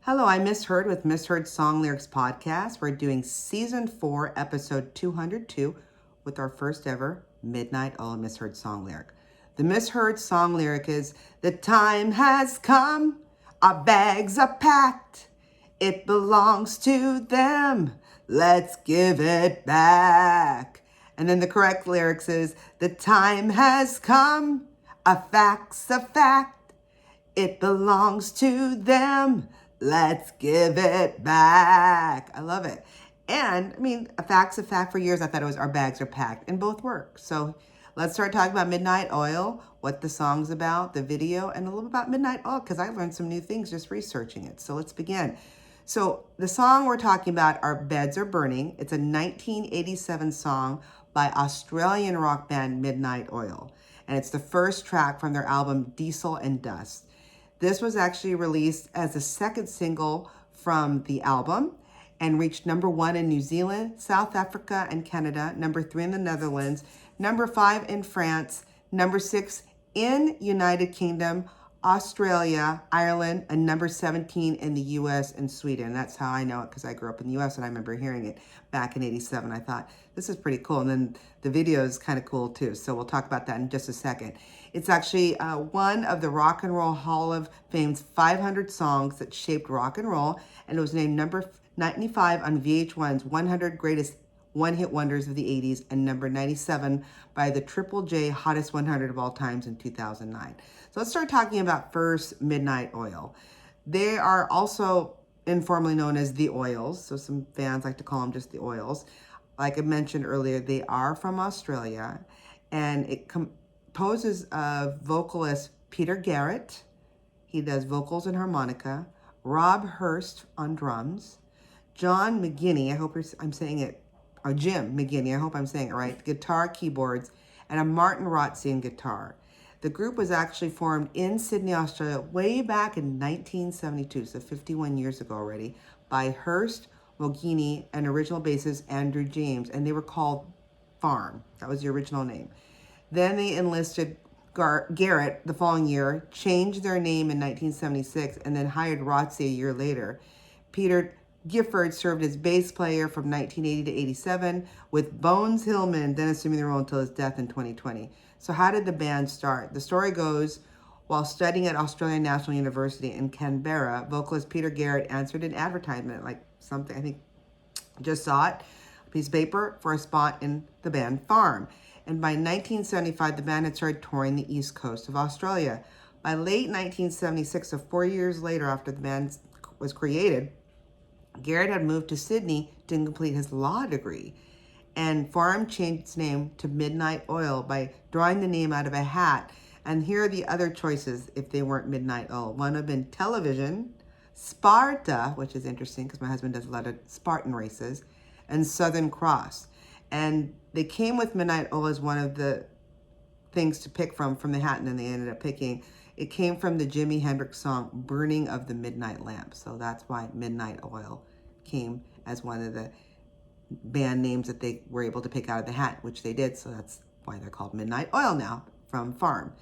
Hello, I'm Miss Heard with Miss Heard Song Lyrics Podcast. We're doing Season 4, Episode 202 with our first ever Midnight Oil Miss Heard Song Lyric. The Miss Heard Song Lyric is, "The time has come, our bags are packed. It belongs to them, let's give it back." And then the correct lyrics is, "The time has come, a fact's a fact. It belongs to them, let's give it back." I love it. And I mean, a fact's a fact. For years I thought it was "our bags are packed," and both work. So let's start talking about Midnight Oil, what the song's about, the video, and a little about Midnight Oil, because I learned some new things just researching it. So let's begin. So the song we're talking about, "Our Beds Are Burning." It's a 1987 song by Australian rock band Midnight Oil. And it's the first track from their album Diesel and Dust. This was actually released as the second single from the album and reached #1 in New Zealand, South Africa, and Canada, #3 in the Netherlands, #5 in France, #6 in United Kingdom, Australia, Ireland, and #17 in the US and Sweden. That's how I know it, because I grew up in the US and I remember hearing it back in '87. I thought, this is pretty cool. And then the video is kind of cool too. So we'll talk about that in just a second. It's actually one of the Rock and Roll Hall of Fame's 500 songs that shaped rock and roll. And it was named number 95 on VH1's 100 Greatest One-Hit Wonders of the 80s and number 97 by the Triple J Hottest 100 of All Times in 2009. So let's start talking about first Midnight Oil. They are also informally known as the Oils. So some fans like to call them just the Oils. Like I mentioned earlier, they are from Australia, and it composes of vocalist Peter Garrett. He does vocals and harmonica. Rob Hurst on drums. John McGinney, I hope I'm saying it, or Jim McGinney, I hope I'm saying it right, guitar, keyboards, and a Martin Rotzian guitar. The group was actually formed in Sydney, Australia, way back in 1972, so 51 years ago already, by Hurst, McGinney, and original bassist Andrew James, and they were called Farm. That was the original name. Then they enlisted Garrett the following year, changed their name in 1976, and then hired Rotzi a year later. Peter Gifford served as bass player from 1980 to 87, with Bones Hillman then assuming the role until his death in 2020. So how did the band start? The story goes, while studying at Australian National University in Canberra, vocalist Peter Garrett answered an advertisement, like something, I think, just saw it, a piece of paper for a spot in the band Farm. And by 1975, the band had started touring the east coast of Australia. By late 1976, so 4 years later after the band was created, Garrett had moved to Sydney to complete his law degree. And Farm changed its name to Midnight Oil by drawing the name out of a hat. And here are the other choices if they weren't Midnight Oil. One would have been Television, Sparta, which is interesting because my husband does a lot of Spartan races, and Southern Cross. And they came with Midnight Oil as one of the things to pick from the hat, and then they ended up picking. It came from the Jimi Hendrix song "Burning of the Midnight Lamp." So that's why Midnight Oil came as one of the band names that they were able to pick out of the hat, which they did. So that's why they're called Midnight Oil now, from Farm.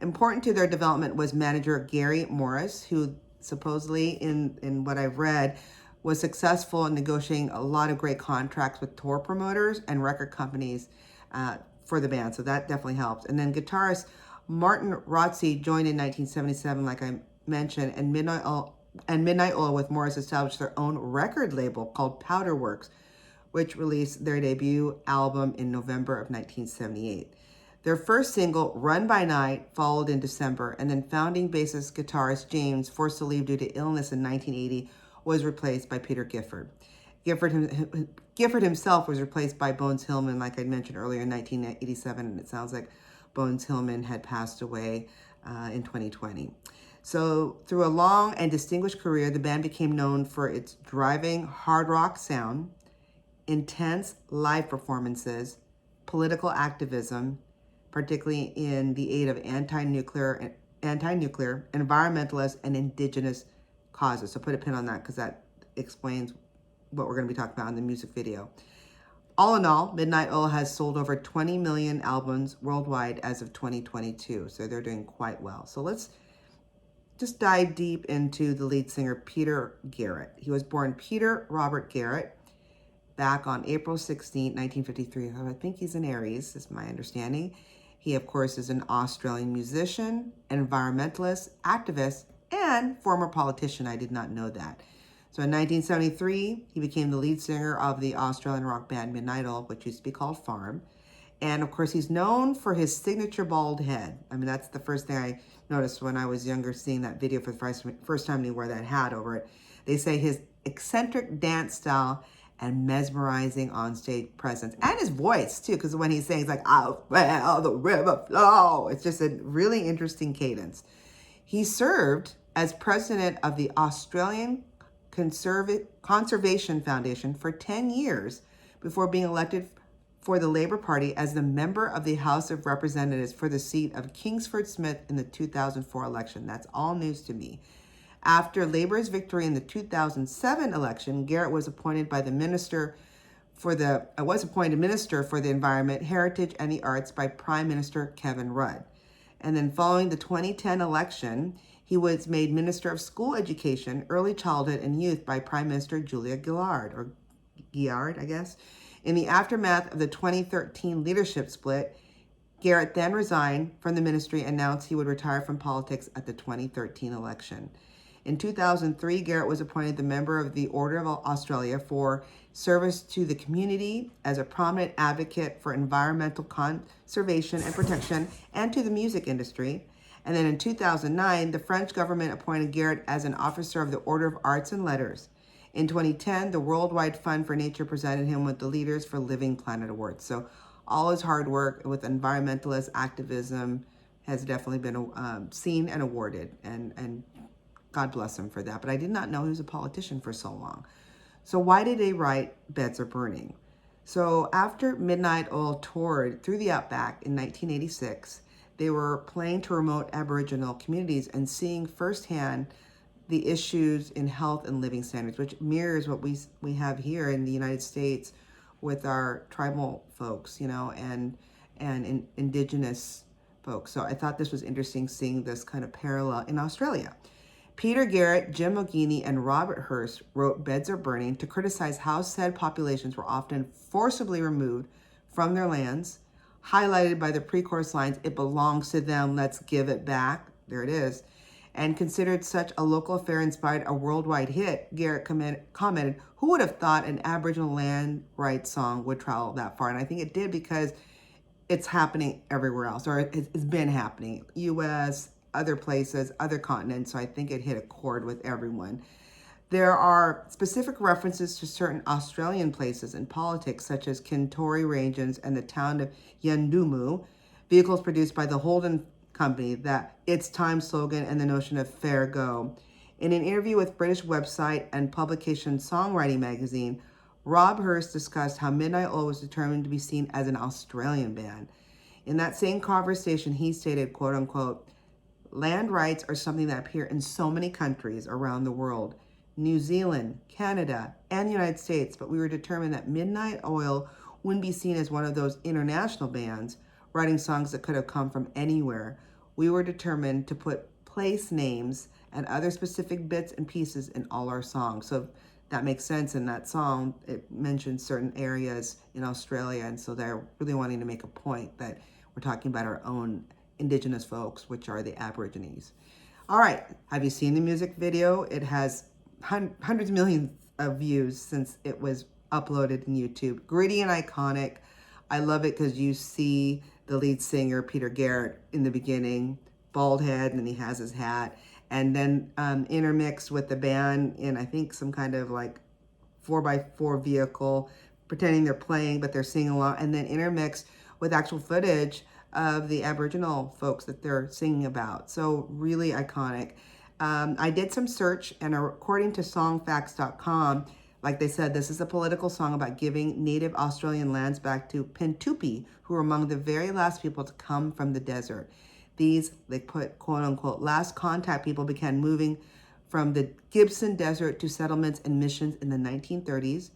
Important to their development was manager Gary Morris, who supposedly, in what I've read, was successful in negotiating a lot of great contracts with tour promoters and record companies for the band. So that definitely helped. And then guitarist Martin Rotzi joined in 1977, like I mentioned, and Midnight Oil with Morris established their own record label called Powderworks, which released their debut album in November of 1978. Their first single, "Run by Night," followed in December, and then founding bassist guitarist James, forced to leave due to illness in 1980, was replaced by Peter Gifford. Gifford himself was replaced by Bones Hillman, like I mentioned earlier, in 1987, and it sounds like Bones Hillman had passed away in 2020. So through a long and distinguished career, the band became known for its driving hard rock sound, intense live performances, political activism, particularly in the aid of anti-nuclear, environmentalist, and indigenous causes. So put a pin on that because that explains what we're going to be talking about in the music video. All in all, Midnight Oil has sold over 20 million albums worldwide as of 2022. So they're doing quite well. So let's just dive deep into the lead singer, Peter Garrett. He was born Peter Robert Garrett back on April 16, 1953. I think he's an Aries, is my understanding. He, of course, is an Australian musician, environmentalist, activist, and former politician. I did not know that. So in 1973, he became the lead singer of the Australian rock band Midnight Oil, which used to be called Farm. And of course, he's known for his signature bald head. I mean, that's the first thing I noticed when I was younger, seeing that video for the first time, and he wore that hat over it. They say his eccentric dance style and mesmerizing onstage presence, and his voice too, because when he sings like "I felt the river flow," it's just a really interesting cadence. He served as president of the Australian Conservation Foundation for 10 years before being elected for the Labour Party as the member of the House of Representatives for the seat of Kingsford Smith in the 2004 election. That's all news to me. After Labour's victory in the 2007 election, Garrett was appointed Minister for the Environment, Heritage, and the Arts by Prime Minister Kevin Rudd. And then following the 2010 election, he was made Minister of School Education, Early Childhood, and Youth by Prime Minister Julia Gillard, I guess. In the aftermath of the 2013 leadership split, Garrett then resigned from the ministry and announced he would retire from politics at the 2013 election. In 2003, Garrett was appointed the member of the Order of Australia for service to the community as a prominent advocate for environmental conservation and protection and to the music industry. And then in 2009, the French government appointed Garrett as an officer of the Order of Arts and Letters. In 2010, the Worldwide Fund for Nature presented him with the Leaders for Living Planet Award. So all his hard work with environmentalist activism has definitely been seen and awarded, and God bless him for that. But I did not know he was a politician for so long. So why did they write Beds Are Burning? So after Midnight Oil toured through the Outback in 1986, they were playing to remote Aboriginal communities and seeing firsthand the issues in health and living standards, which mirrors what we have here in the United States with our tribal folks, and indigenous folks. So I thought this was interesting, seeing this kind of parallel in Australia. Peter Garrett, Jim Mogini, and Robert Hurst wrote Beds Are Burning to criticize how said populations were often forcibly removed from their lands, highlighted by the pre-chorus lines, "It belongs to them, let's give it back." There it is. And considered such a local affair inspired a worldwide hit. Garrett commented, "Who would have thought an Aboriginal land rights song would travel that far?" And I think it did, because it's happening everywhere else, or it's been happening. U.S., other places, other continents. So I think it hit a chord with everyone. There are specific references to certain Australian places in politics, such as Kintori Ranges and the town of Yandumu, vehicles produced by the Holden Company, that "It's Time" slogan, and the notion of fair go. In an interview with British website and publication Songwriting magazine, Rob Hurst discussed how Midnight Oil was determined to be seen as an Australian band. In that same conversation, he stated, quote unquote, "Land rights are something that appear in so many countries around the world, New Zealand, Canada, and the United States, but we were determined that Midnight Oil wouldn't be seen as one of those international bands writing songs that could have come from anywhere. We were determined to put place names and other specific bits and pieces in all our songs." So that makes sense. In that song, it mentions certain areas in Australia, and so they're really wanting to make a point that we're talking about our own indigenous folks, which are the Aborigines. All right, have you seen the music video? It has hundreds of millions of views since it was uploaded in YouTube. Gritty and iconic. I love it because you see the lead singer, Peter Garrett, in the beginning, bald head, and then he has his hat, and then intermixed with the band in, I think, some kind of like 4x4 vehicle, pretending they're playing, but they're singing along, and then intermixed with actual footage of the Aboriginal folks that they're singing about. So really iconic. I did some search, and according to songfacts.com, like they said, this is a political song about giving native Australian lands back to Pintupi, who were among the very last people to come from the desert. These, they put, quote unquote, last contact people began moving from the Gibson Desert to settlements and missions in the 1930s.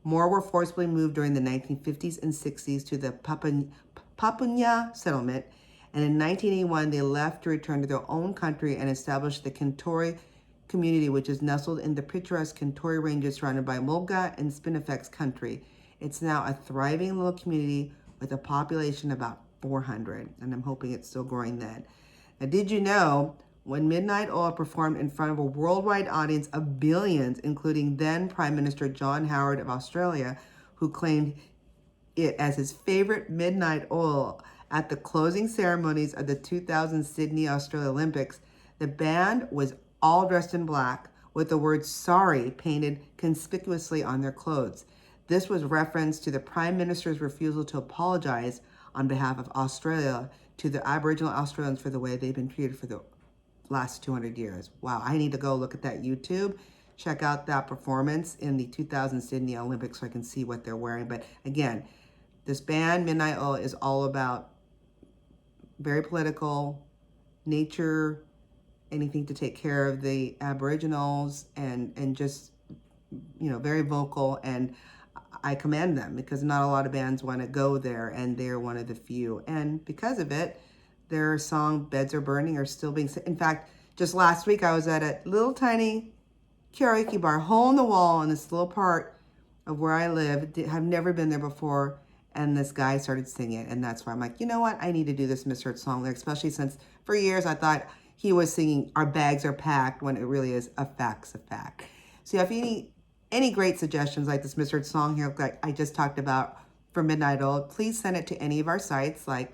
More were forcibly moved during the 1950s and 60s to the Papunya settlement, And in 1981, they left to return to their own country and established the Kentori community, which is nestled in the picturesque Kentori Ranges surrounded by Mulga and Spinifex country. It's now a thriving little community with a population of about 400, and I'm hoping it's still growing then. Now, did you know when Midnight Oil performed in front of a worldwide audience of billions, including then Prime Minister John Howard of Australia, who claimed it as his favorite Midnight Oil at the closing ceremonies of the 2000 Sydney Australia Olympics, the band was all dressed in black with the word sorry painted conspicuously on their clothes. This was reference to the Prime Minister's refusal to apologize on behalf of Australia to the Aboriginal Australians for the way they've been treated for the last 200 years. Wow, I need to go look at that YouTube, check out that performance in the 2000 Sydney Olympics so I can see what they're wearing. But again, this band, Midnight Oil, is all about very political, nature, anything to take care of the Aboriginals, and just, very vocal. And I commend them because not a lot of bands want to go there, and they're one of the few. And because of it, their song Beds Are Burning are still being, in fact, just last week I was at a little tiny karaoke bar, hole in the wall in this little part of where I live. Have never been there before, and this guy started singing, and that's why I'm like, you know what, I need to do this misheard song lyric, especially since for years I thought he was singing Our Bags Are Packed when it really is a fact's a fact. So if you need any great suggestions like this misheard song here like I just talked about for Midnight Oil, please send it to any of our sites like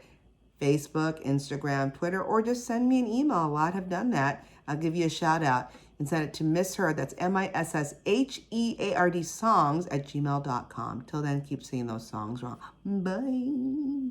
Facebook, Instagram, Twitter, or just send me an email. A lot have done that. I'll give you a shout out and send it to Misheard. That's MISSHEARD songs @gmail.com. Till then, keep singing those songs wrong. Bye.